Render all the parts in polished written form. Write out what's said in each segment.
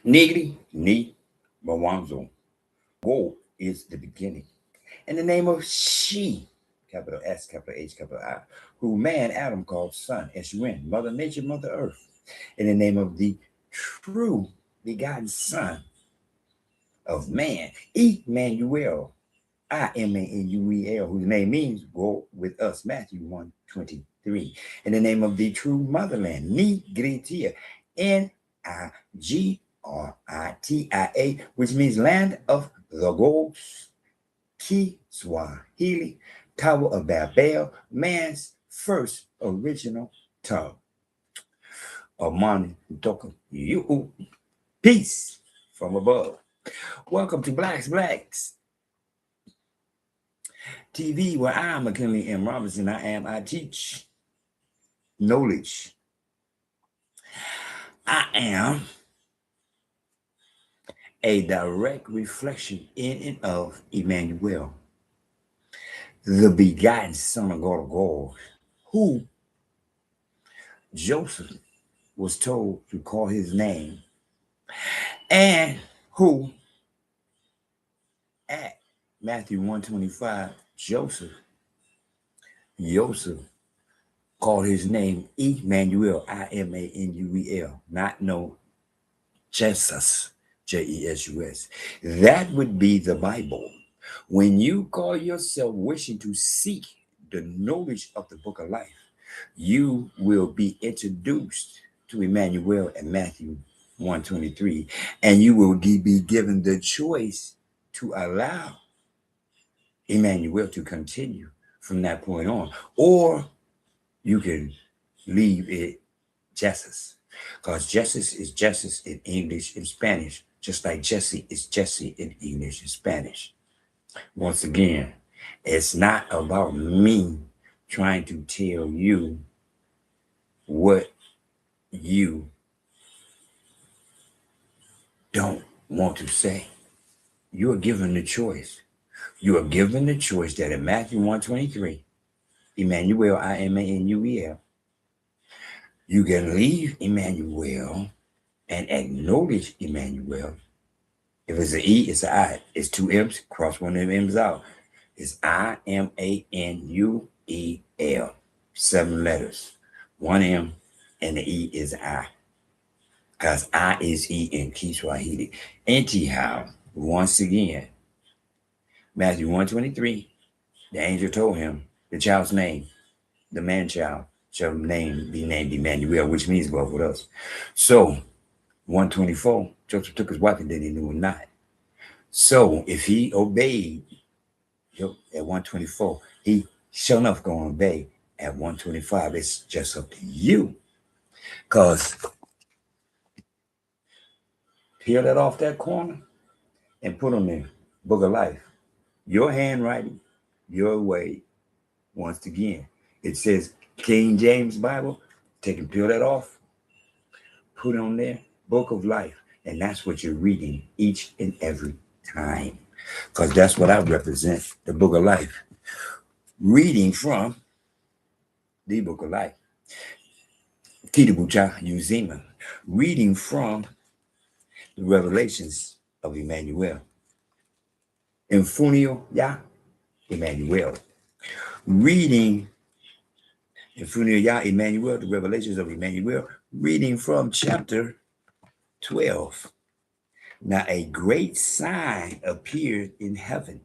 Nigri, ni, Mawanzo. Go is the beginning. In the name of she, capital S, capital H, capital I, who man Adam called son, Eshwin, Mother Nature, Mother Earth. In the name of the true begotten Son of man, Emmanuel, Imanuel, whose name means go with us, Matthew 1:23. In the name of the true motherland, Nigritia, Nigitia, which means land of the gods, Kiswahili, Tower of Babel, man's first original tongue. Amani Doka, you peace from above. Welcome to Blacks TV, where I'm McKinley M. Robinson. I teach knowledge. I am a direct reflection in and of Emmanuel, the begotten Son of God, who Joseph was told to call his name, and who at Matthew 1:25, Joseph called his name Emmanuel, Imanuel, not no Jesus, Jesus. That would be the Bible. When you call yourself wishing to seek the knowledge of the book of life, you will be introduced to Emmanuel in Matthew 1:23, and you will be given the choice to allow Emmanuel to continue from that point on, or you can leave it Jesus, because Jesus is Jesus in English and Spanish, just like Jesse is Jesse in English and Spanish. Once again, it's not about me trying to tell you what you don't want to say. You are given the choice. You are given the choice that in Matthew 1:23, Emmanuel, Imanuel, you can leave Emmanuel and acknowledge Emmanuel. If it's an E, it's an I. It's two M's, cross one of them M's out. It's Imanuel. 7 letters. One M and the E is I. Because I is E in Kiswahili. Anyhow, once again, Matthew 1:23, the angel told him the child's name, the man child, shall be named Emmanuel, which means God with us. So 1:24, Joseph took his wife and then he knew him not. So if he obeyed at 1:24, he sure enough going to obey at 1:25. It's just up to you. Because peel that off that corner and put on the book of life. Your handwriting, your way. Once again, it says King James Bible. Take and peel that off. Put on there, book of life. And that's what you're reading each and every time. Because that's what I represent, the book of life. Reading from the book of life. Kitabu, Uzima. Reading from the revelations of Emmanuel. Infunio, Emmanuel. Reading Infunio, Emmanuel, the revelations of Emmanuel. Reading from chapter 12. Now a great sign appeared in heaven.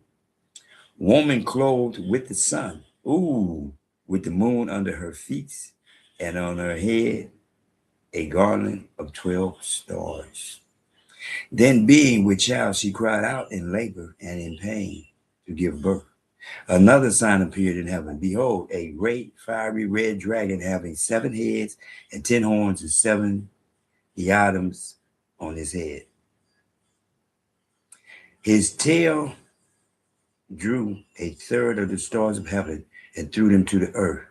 Woman clothed with the sun, with the moon under her feet, and on her head a garland of 12 stars. Then being with child, she cried out in labor and in pain to give birth. Another sign appeared in heaven. Behold, a great fiery red dragon having 7 heads and 10 horns and 7 diadems on his head. His tail drew a third of the stars of heaven and threw them to the earth.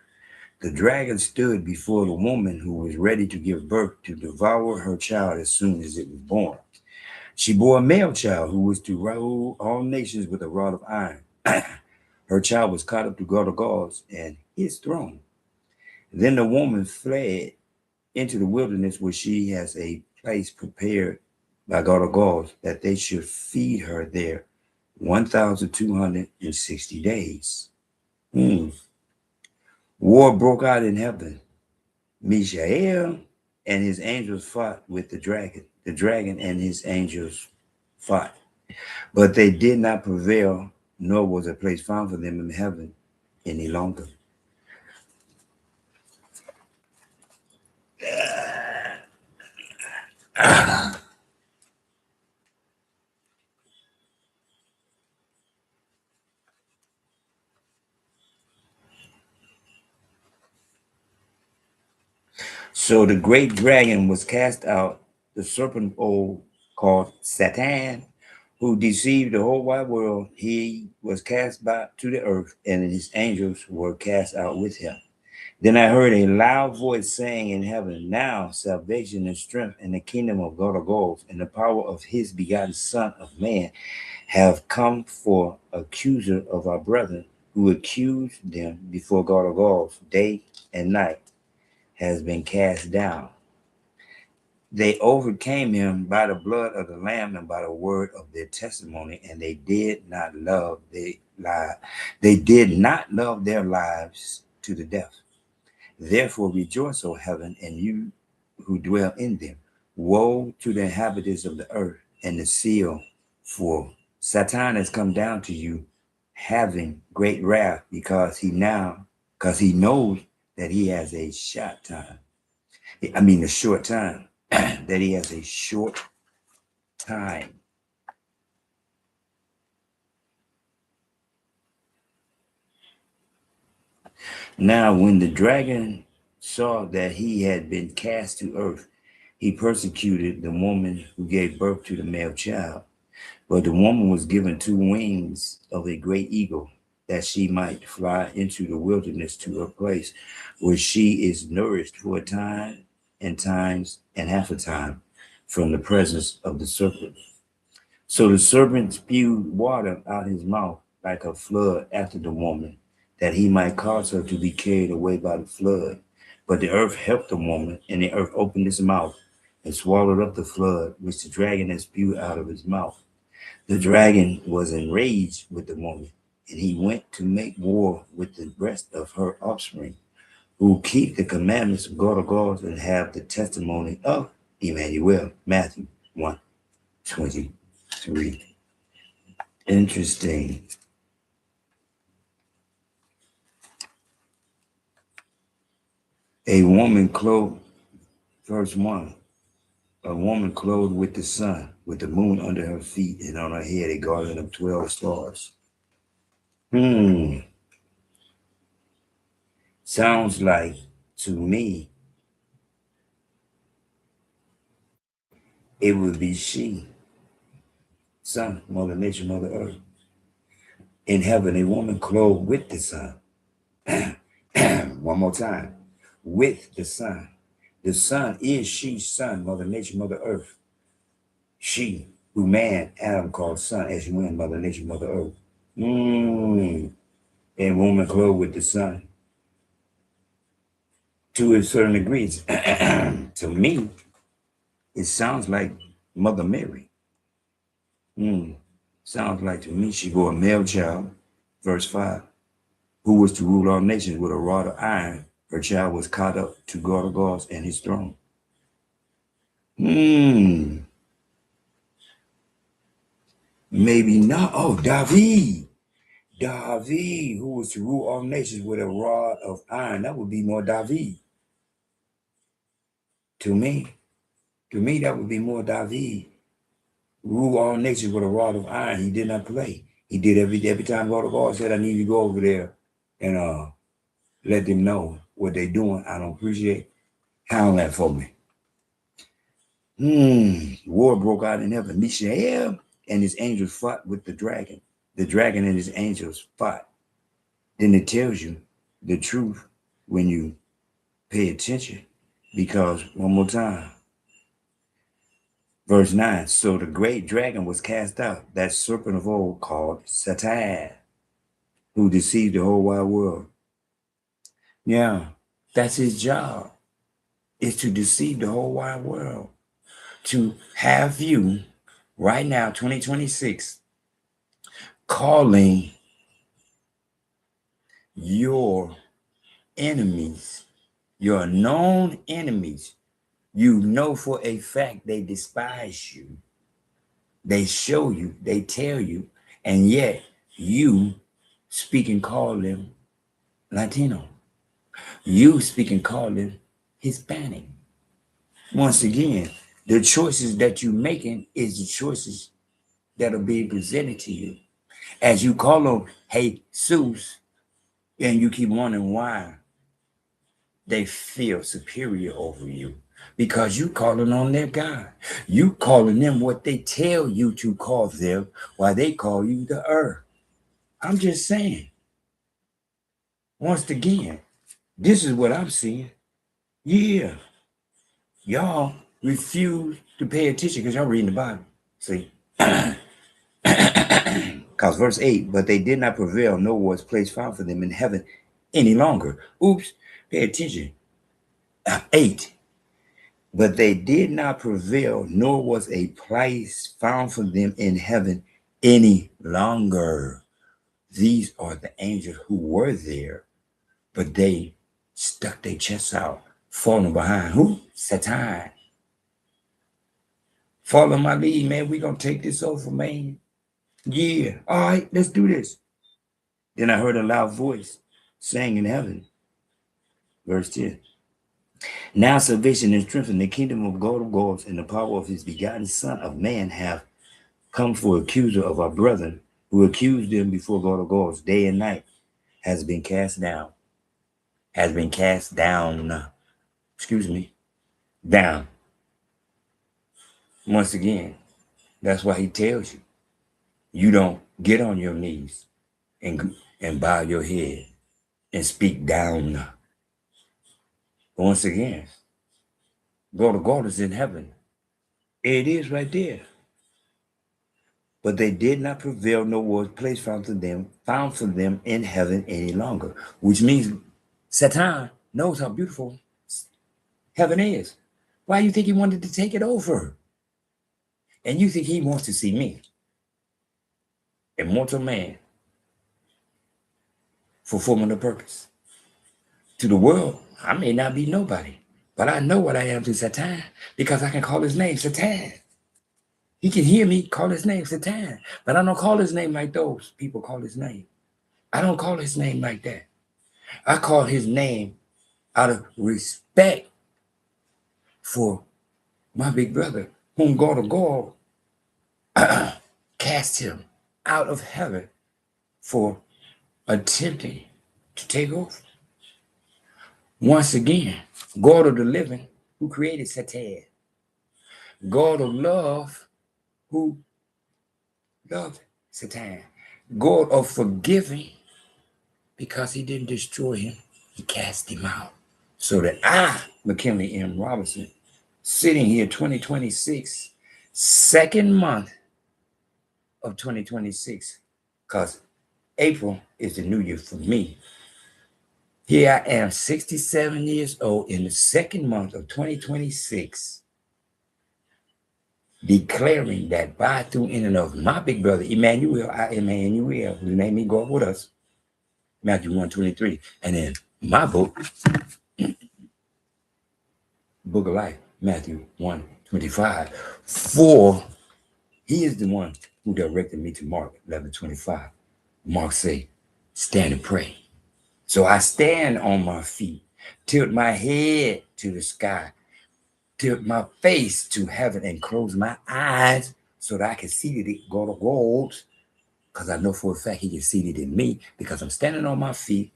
The dragon stood before the woman who was ready to give birth to devour her child as soon as it was born. She bore a male child who was to rule all nations with a rod of iron. Her child was caught up to God of gods and his throne. Then the woman fled into the wilderness where she has a place prepared by God of gods, that they should feed her there 1,260 days. Hmm. War broke out in heaven. Mishael and his angels fought with the dragon. The dragon and his angels fought, but they did not prevail, nor was a place found for them in heaven any longer. So the great dragon was cast out, the serpent old called Satan, who deceived the whole wide world. He was cast back to the earth, and his angels were cast out with him. Then I heard a loud voice saying in heaven, now salvation and strength and the kingdom of God of gods and the power of his begotten Son of Man have come, for accuser of our brethren who accused them before God of gods day and night has been cast down. They overcame him by the blood of the Lamb and by the word of their testimony, and they did not love their lives to the death. Therefore rejoice, O heaven, and you who dwell in them. Woe to the inhabitants of the earth and the seal, for Satan has come down to you, having great wrath, because he knows that he has a short time. A short time. That he has a short time. Now, when the dragon saw that he had been cast to earth, he persecuted the woman who gave birth to the male child. But the woman was given 2 wings of a great eagle, that she might fly into the wilderness to a place where she is nourished for a time and times and half a time from the presence of the serpent. So the serpent spewed water out his mouth like a flood after the woman, that he might cause her to be carried away by the flood. But the earth helped the woman, and the earth opened its mouth and swallowed up the flood which the dragon had spewed out of his mouth. The dragon was enraged with the woman, and he went to make war with the rest of her offspring, who keep the commandments of God of gods and have the testimony of Imanuel. Matthew 1:23. Interesting. A woman clothed, verse 1, a woman clothed with the sun, with the moon under her feet, and on her head a garland of 12 stars. Sounds like, to me, it would be she, sun, Mother Nature, Mother Earth. In heaven, a woman clothed with the sun. One more time. With the sun. The sun is she, sun, Mother Nature, Mother Earth. She, who man, Adam called son, S-U-N, Mother Nature, Mother Earth. And woman clothed with the sun. To a certain degree, to me, it sounds like Mother Mary. Sounds like to me she bore a male child, verse 5, who was to rule all nations with a rod of iron. Her child was caught up to God of gods and his throne. Maybe not. Oh, David. David, who was to rule all nations with a rod of iron. That would be more David. To me, that would be more David. Rule all nations with a rod of iron. He did not play. He did every time God of God said, I need you to go over there and let them know what they're doing. I don't appreciate. Handle that for me. War broke out in heaven. Mishael and his angels fought with the dragon. The dragon and his angels fought. Then it tells you the truth when you pay attention. Because, one more time, verse 9, so the great dragon was cast out, that serpent of old called Satan, who deceived the whole wide world. Yeah, that's his job, is to deceive the whole wide world, to have you right now, 2026, calling your enemies, your known enemies. You know for a fact they despise you. They show you, they tell you, and yet you speak and call them Latino. You speak and call them Hispanic. Once again, the choices that you're making is the choices that are being presented to you. As you call them Jesus, and you keep wondering why they feel superior over you, because you calling on their God. You calling them what they tell you to call them, while they call you the earth. I'm just saying. Once again, this is what I'm seeing. Yeah, y'all refuse to pay attention because y'all reading the Bible. See, because verse 8, but they did not prevail, nor was place found for them in heaven any longer. Oops, pay attention. 8, but they did not prevail, nor was a place found for them in heaven any longer. These are the angels who were there, but they stuck their chests out, falling behind who? Satan. Follow my lead, man. We're going to take this over, man. Yeah. All right, let's do this. Then I heard a loud voice saying in heaven, verse 10, now salvation and strength in the kingdom of God of gods and the power of his begotten Son of Man have come for accuser of our brethren, who accused them before God of gods day and night, has been cast down. Down. Once again, that's why he tells you, you don't get on your knees and bow your head and speak down. Once again, God of God is in heaven. It is right there. But they did not prevail, nor was place found for them in heaven any longer. Which means Satan knows how beautiful heaven is. Why do you think he wanted to take it over? And you think he wants to see me, immortal man, fulfilling the purpose. To the world, I may not be nobody, but I know what I am to Satan because I can call his name Satan. He can hear me call his name Satan, but I don't call his name like those people call his name. I don't call his name like that. I call his name out of respect for my big brother, whom God of God cast him out of heaven for attempting to take over. Once again, God of the living, who created Satan. God of love, who loved Satan. God of forgiving, because he didn't destroy him, he cast him out. So that I, McKinley M. Robinson, sitting here 2026, second month of 2026, because April is the new year for me. Here I am, 67 years old, in the second month of 2026, declaring that by, through, in and of my big brother, Imanuel, I am Emmanuel, who named me God with us, Matthew 1:23. And in my book, Book of Life, Matthew 1:25. For he is the one who directed me to Mark 11:25. Mark say, stand and pray. So I stand on my feet, tilt my head to the sky, tilt my face to heaven, and close my eyes so that I can see the God of gods, because I know for a fact he is seated in me, because I'm standing on my feet,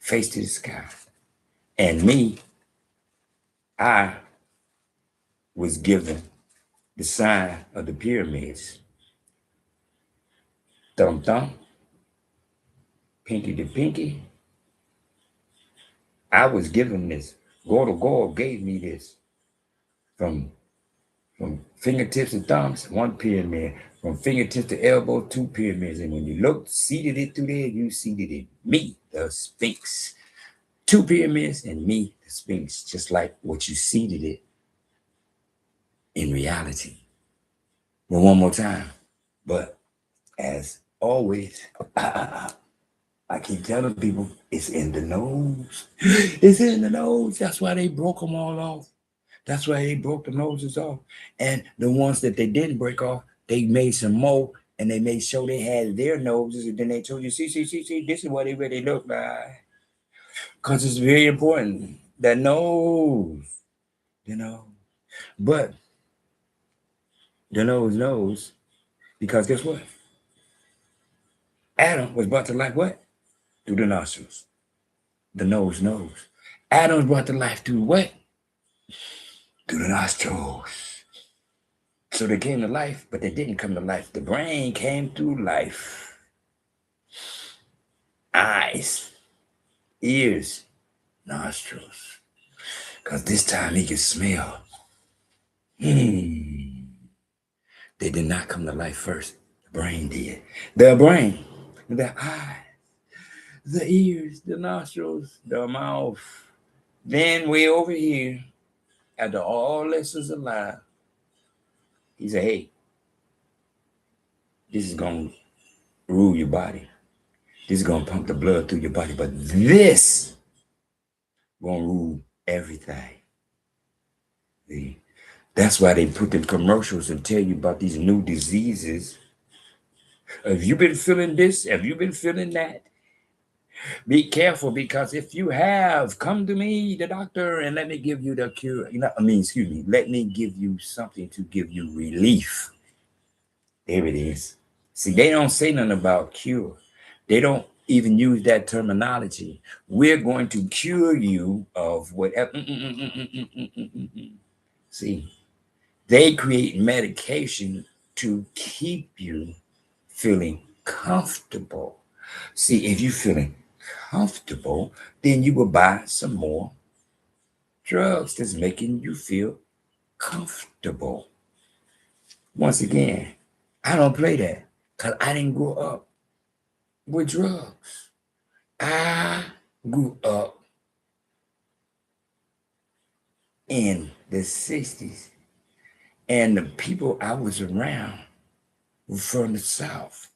face to the sky. And me, I was given the sign of the pyramids. Thumb, thumb, pinky to pinky. I was given this. God of God gave me this. From fingertips and thumbs, one pyramid. From fingertips to elbow, two pyramids. And when you look, seated it through there, you seated it. Me, the Sphinx. Two pyramids and me, the Sphinx. Just like what you seated it in reality. Well, one more time. But as always, I keep telling people it's in the nose. It's in the nose. That's why they broke them all off. That's why they broke the noses off. And the ones that they didn't break off, they made some more and they made sure they had their noses. And then they told you, see, this is what they really look like. Because it's very important. That nose, you know. But the nose knows because guess what? Adam was brought to life what? Through the nostrils. The nose knows. Adam was brought to life through what? Through the nostrils. So they came to life, but they didn't come to life. The brain came through life. Eyes, ears, nostrils. Because this time he could smell. They did not come to life first. The brain did. The brain, the eyes, the ears, the nostrils, the mouth. Then way over here, after all this is alive, he said, hey, this is going to rule your body. This is going to pump the blood through your body. But this going to rule everything. See? That's why they put the commercials and tell you about these new diseases. Have you been feeling this? Have you been feeling that? Be careful, because if you have, come to me, the doctor, and let me give you the cure. Let me give you something to give you relief. There it is. See, they don't say nothing about cure. They don't even use that terminology. We're going to cure you of whatever. See, they create medication to keep you feeling comfortable. See, if you're feeling comfortable, then you will buy some more drugs that's making you feel comfortable. Once again, I don't play that because I didn't grow up with drugs. I grew up in the 60s, and the people I was around were from the South.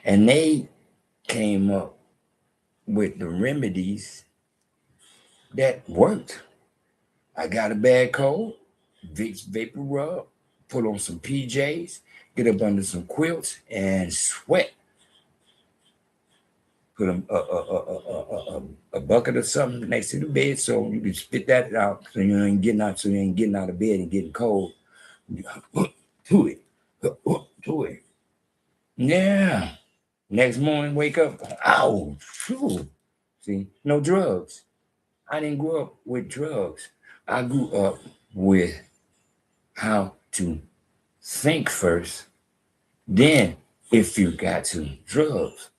And they came up with the remedies that worked. I got a bad cold, Vicks Vapor Rub, put on some PJs, get up under some quilts, and sweat. Put a bucket or something next to the bed so you can spit that out, so you ain't getting out. So you ain't getting out of bed and getting cold. To it, to it. Yeah. Next morning, wake up. Ow. Phew. See, no drugs. I didn't grow up with drugs. I grew up with how to think first. Then, if you got to drugs,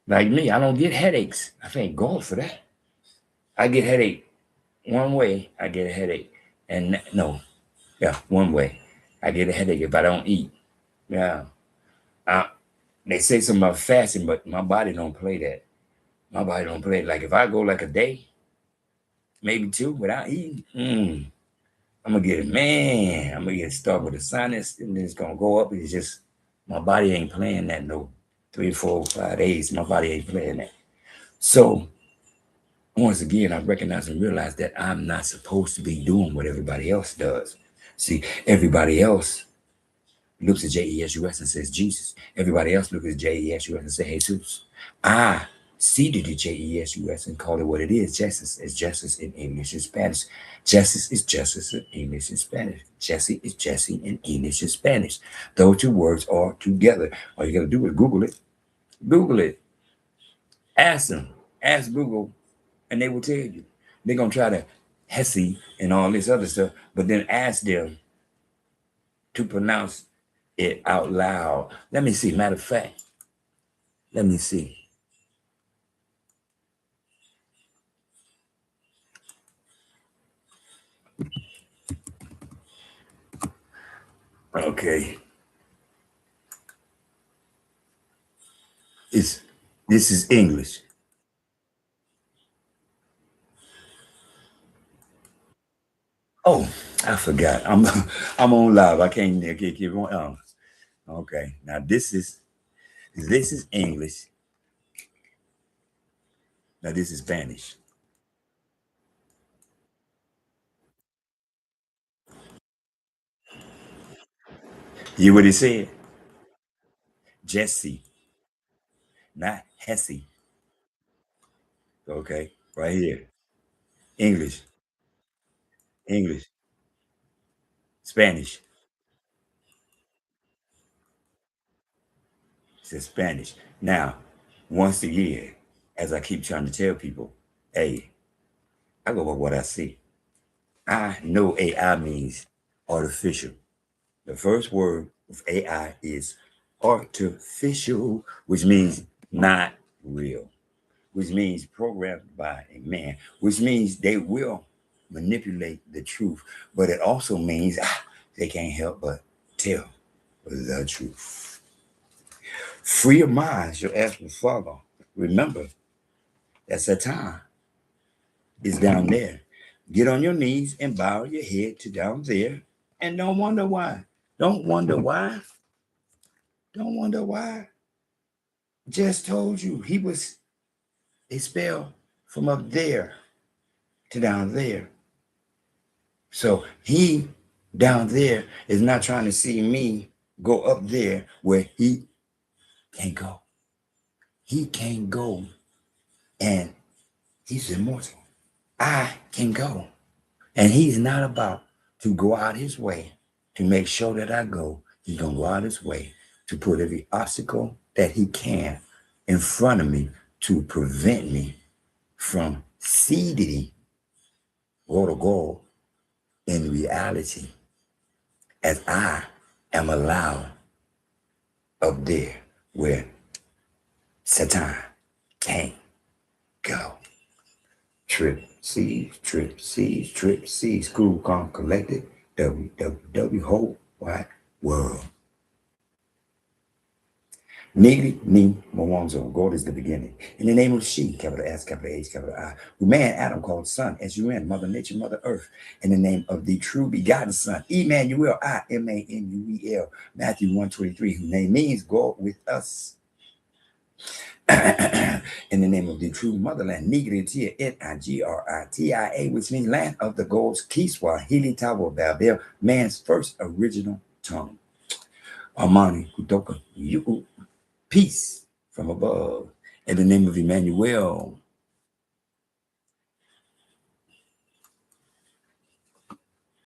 like me, I don't get headaches. I thank God for that. I get headache one way. I get a headache, and no, yeah, one way. I get a headache if I don't eat. Yeah, they say something about fasting, but my body don't play that. My body don't play it. Like if I go like a day, maybe two without eating, I'm gonna get it, man. I'm gonna get start with a sinus, and then it's gonna go up. It's just my body ain't playing that no 3, 4, 5 days. My body ain't playing that. So once again, I recognize and realize that I'm not supposed to be doing what everybody else does. See, everybody else looks at Jesus and says Jesus. Everybody else looks at Jesus and says Jesus. I seeded the Jesus and call it what it is. Justice is justice in English and Spanish. Justice is justice in English and Spanish. Jesse is Jesse in English and Spanish. Those two words are together. All you gotta do is Google it. Google it. Ask them. Ask Google, and they will tell you. They're gonna try to Hesse and all this other stuff, but then ask them to pronounce it out loud. Let me see. Matter of fact, let me see. Okay. This is English. Oh, I forgot. I'm on live. I can't keep on. Okay. Now this is English. Now this is Spanish. You what he said? Jesse, not Hesse. Okay, right here. English, English, Spanish. It says Spanish. Now, once again, as I keep trying to tell people, hey, I go by what I see. I know AI means artificial. The first word of AI is artificial, which means not real, which means programmed by a man, which means they will manipulate the truth. But it also means they can't help but tell the truth. Free your mind shall ask for Father. Remember, that Satan is down there. Get on your knees and bow your head to down there. And don't wonder why. Don't wonder why. Don't wonder why. Just told you he was expelled from up there to down there. So he down there is not trying to see me go up there where he can't go. He can't go, and he's immortal. I can go. And he's not about to go out his way to make sure that I go. He's going to go out his way to put every obstacle that he can in front of me to prevent me from seeding water gold in reality as I am allowed up there where Satan can't go. Trip C's, Trip C's, Trip C's, School Con Collected, WWW, whole wide world. Nigri, me, Mwanzo, God is the beginning. In the name of she, capital S, capital H, capital I, who man, Adam called son, S-U-N, Mother Nature, Mother Earth. In the name of the true begotten Son, Imanuel, I-M-A-N-U-E-L, Matthew 1:23, whose name means God with us. In the name of the true motherland, Nigritia, N-I-G-R-I-T-I-A, which means land of the gods, Kiswahili Tawa Babel, man's first original tongue. Amani, Kutoka, you, peace from above. In the name of Emmanuel,